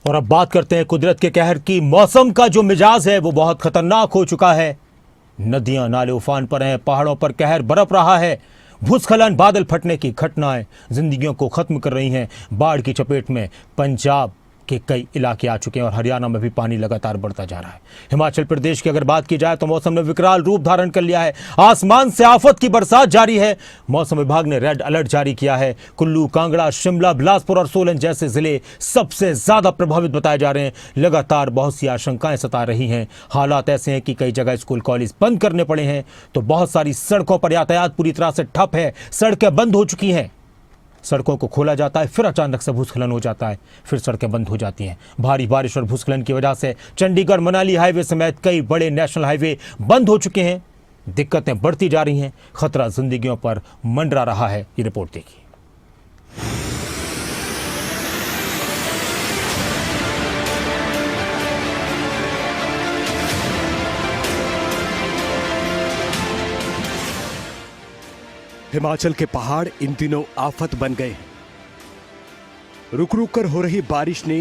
और अब बात करते हैं कुदरत के कहर की। मौसम का जो मिजाज है वो बहुत खतरनाक हो चुका है। नदियां नाले उफान पर हैं, पहाड़ों पर कहर बरप रहा है। भूस्खलन, बादल फटने की घटनाएं जिंदगियों को खत्म कर रही हैं। बाढ़ की चपेट में पंजाब के कई इलाके आ चुके हैं और हरियाणा में भी पानी लगातार बढ़ता जा रहा है। हिमाचल प्रदेश की अगर बात की जाए तो मौसम ने विकराल रूप धारण कर लिया है। आसमान से आफत की बरसात जारी है। मौसम विभाग ने रेड अलर्ट जारी किया है। कुल्लू, कांगड़ा, शिमला, बिलासपुर और सोलन जैसे जिले सबसे ज्यादा प्रभावित बताए जा रहे हैं। लगातार बहुत सी आशंकाएं सता रही हैं। हालात ऐसे हैं कि कई जगह स्कूल कॉलेज बंद करने पड़े हैं, तो बहुत सारी सड़कों पर यातायात पूरी तरह से ठप है। सड़कें बंद हो चुकी हैं। सड़कों को खोला जाता है, फिर अचानक से भूस्खलन हो जाता है, फिर सड़कें बंद हो जाती हैं। भारी बारिश और भूस्खलन की वजह से चंडीगढ़ मनाली हाईवे समेत कई बड़े नेशनल हाईवे बंद हो चुके हैं। दिक्कतें बढ़ती जा रही हैं, खतरा जिंदगियों पर मंडरा रहा है। ये रिपोर्ट देखिए। हिमाचल के पहाड़ इन दिनों आफत बन गए हैं। रुक रुक कर हो रही बारिश ने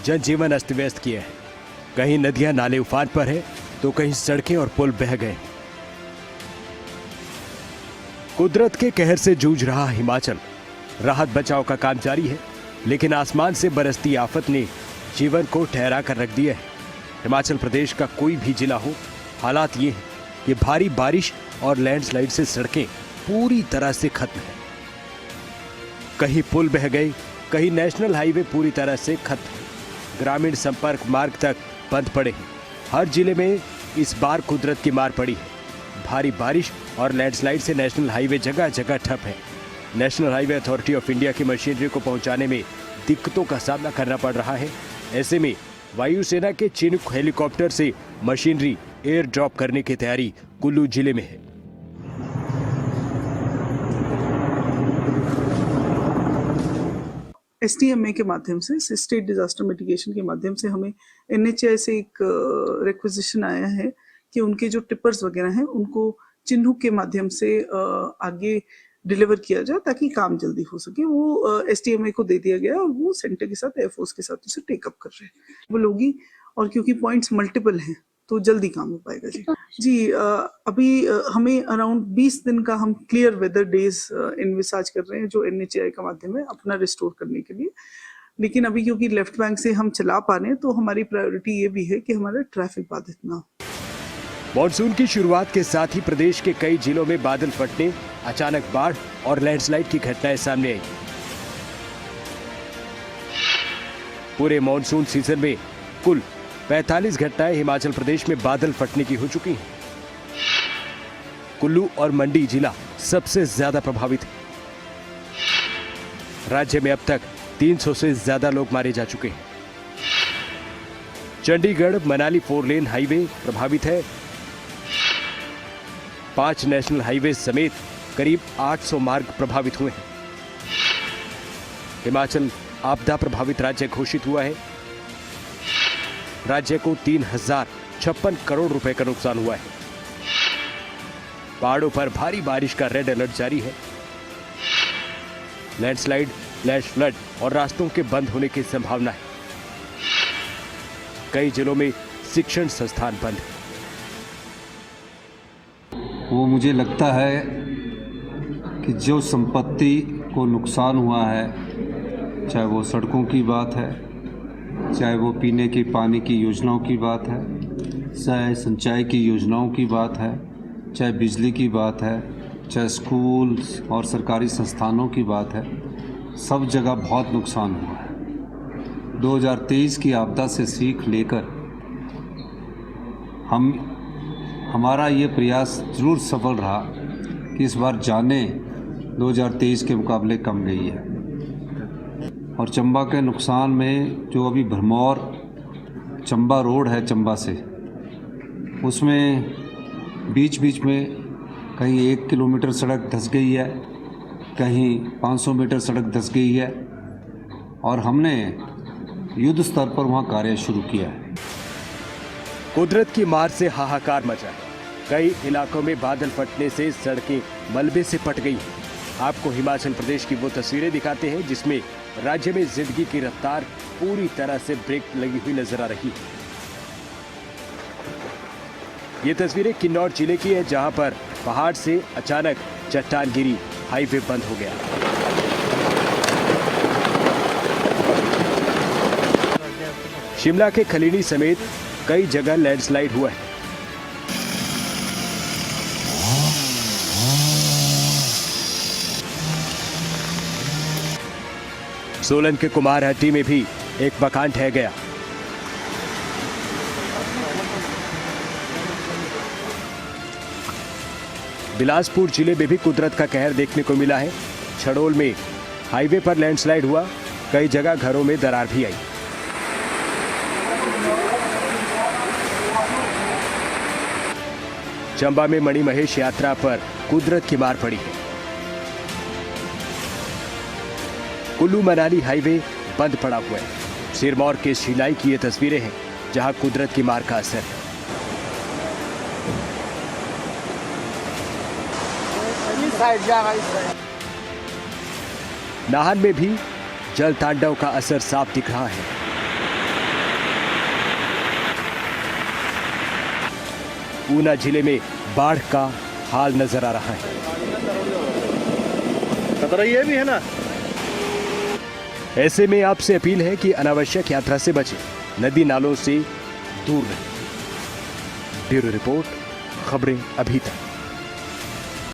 जनजीवन अस्त व्यस्त किया है। कहीं नदियां नाले उफान पर है तो कहीं सड़कें और पुल बह गए। कुदरत के कहर से जूझ रहा हिमाचल। राहत बचाव का काम जारी है, लेकिन आसमान से बरसती आफत ने जीवन को ठहरा कर रख दिया है। हिमाचल प्रदेश का कोई भी जिला हो, हालात ये है कि भारी बारिश और लैंडस्लाइड से सड़कें पूरी तरह से खत्म है। कहीं पुल बह गए, कहीं नेशनल हाईवे पूरी तरह से खत्म है। ग्रामीण संपर्क मार्ग तक बंद पड़े हैं। हर जिले में इस बार कुदरत की मार पड़ी है। भारी बारिश और लैंडस्लाइड से नेशनल हाईवे जगह जगह ठप है। National highway authority of India की मशीनरी को पहुंचाने में दिक्कतों का सामना करना पड़ रहा है। ऐसे में वायुसेना के चिनूक हेलीकॉप्टर से मशीनरी एयर ड्रॉप करने की तैयारी कुल्लू जिले में है। STMA के माध्यम से, स्टेट डिजास्टर मिटिगेशन के माध्यम से हमें NHAI से एक रिक्वेजिशन आया है कि उनके जो टिपर्स वगैरह हैं उनको चिन्हुक के माध्यम से आगे डिलीवर किया जाए ताकि काम जल्दी हो सके। वो STMA को दे दिया गया और वो सेंटर के साथ, एयरफोर्स के साथ उसे टेकअप कर रहे हैं वो लोग ही। और क्योंकि पॉइंट्स मल्टीपल हैं तो जल्दी काम हो पाएगा। जी अभी हमें अराउंड 20 दिन का हम क्लियर वेदर डेज इन्विसाज कर रहे हैं जो NHAI का माध्यम है अपना रिस्टोर करने के लिए। लेकिन अभी क्योंकि लेफ्ट बैंक से हम चला पा रहे हैं तो हमारी प्रायोरिटी ये भी है कि हमारा ट्रैफिक बाधित ना हो। मॉनसून की शुरुआत के साथ ही प्रदेश के कई जिलों में बादल फटने, अचानक बाढ़ और लैंडस्लाइड की घटनाएं सामने आई। पूरे मॉनसून सीजन में कुल 45 घटनाएं हिमाचल प्रदेश में बादल फटने की हो चुकी हैं। कुल्लू और मंडी जिला सबसे ज्यादा प्रभावित है। राज्य में अब तक 300 से ज्यादा लोग मारे जा चुके हैं। चंडीगढ़ मनाली 4 लेन हाईवे प्रभावित है। 5 नेशनल हाईवे समेत करीब 800 मार्ग प्रभावित हुए हैं। हिमाचल आपदा प्रभावित राज्य घोषित हुआ है। राज्य को 3056 करोड़ रुपए का नुकसान हुआ है। पहाड़ों पर भारी बारिश का रेड अलर्ट जारी है। लैंडस्लाइड, फ्लैश फ्लड और रास्तों के बंद होने की संभावना है। कई जिलों में शिक्षण संस्थान बंद है। वो मुझे लगता है कि जो संपत्ति को नुकसान हुआ है, चाहे वो सड़कों की बात है, चाहे वो पीने के पानी की योजनाओं की बात है, चाहे सिंचाई की योजनाओं की बात है, चाहे बिजली की बात है, चाहे स्कूल और सरकारी संस्थानों की बात है, सब जगह बहुत नुकसान हुआ है। 2023 की आपदा से सीख लेकर हमारा ये प्रयास जरूर सफल रहा कि इस बार जानें 2023 के मुकाबले कम गई है। और चंबा के नुकसान में जो अभी भरमौर चंबा रोड है, चंबा से उसमें बीच बीच में कहीं 1 किलोमीटर सड़क धंस गई है, कहीं 500 मीटर सड़क धंस गई है और हमने युद्ध स्तर पर वहाँ कार्य शुरू किया है। कुदरत की मार से हाहाकार मचा है। कई इलाकों में बादल फटने से सड़कें मलबे से पट गई हैं। आपको हिमाचल प्रदेश की वो तस्वीरें दिखाते हैं जिसमें राज्य में जिंदगी की रफ्तार पूरी तरह से ब्रेक लगी हुई नजर आ रही है। ये तस्वीरें किन्नौर जिले की है, जहां पर पहाड़ से अचानक चट्टान गिरी, हाईवे बंद हो गया। शिमला के खलीनी समेत कई जगह लैंडस्लाइड हुआ है। सोलन के कुमारहट्टी में भी एक मकान ढह गया। बिलासपुर जिले में भी कुदरत का कहर देखने को मिला है। छड़ोल में हाईवे पर लैंडस्लाइड हुआ, कई जगह घरों में दरार भी आई। चंबा में मणिमहेश यात्रा पर कुदरत की मार पड़ी है। कुल्लू मनाली हाईवे बंद पड़ा हुआ है। सिरमौर के शिलाई की ये तस्वीरें हैं, जहां कुदरत की मार का असर है। नाहन में भी जल तांडव का असर साफ दिख रहा है। ऊना जिले में बाढ़ का हाल नजर आ रहा है। खतरा ये भी है ना। ऐसे में आपसे अपील है कि अनावश्यक यात्रा से बचें, नदी नालों से दूर रहें। ब्यूरो रिपोर्ट, खबरें अभी तक।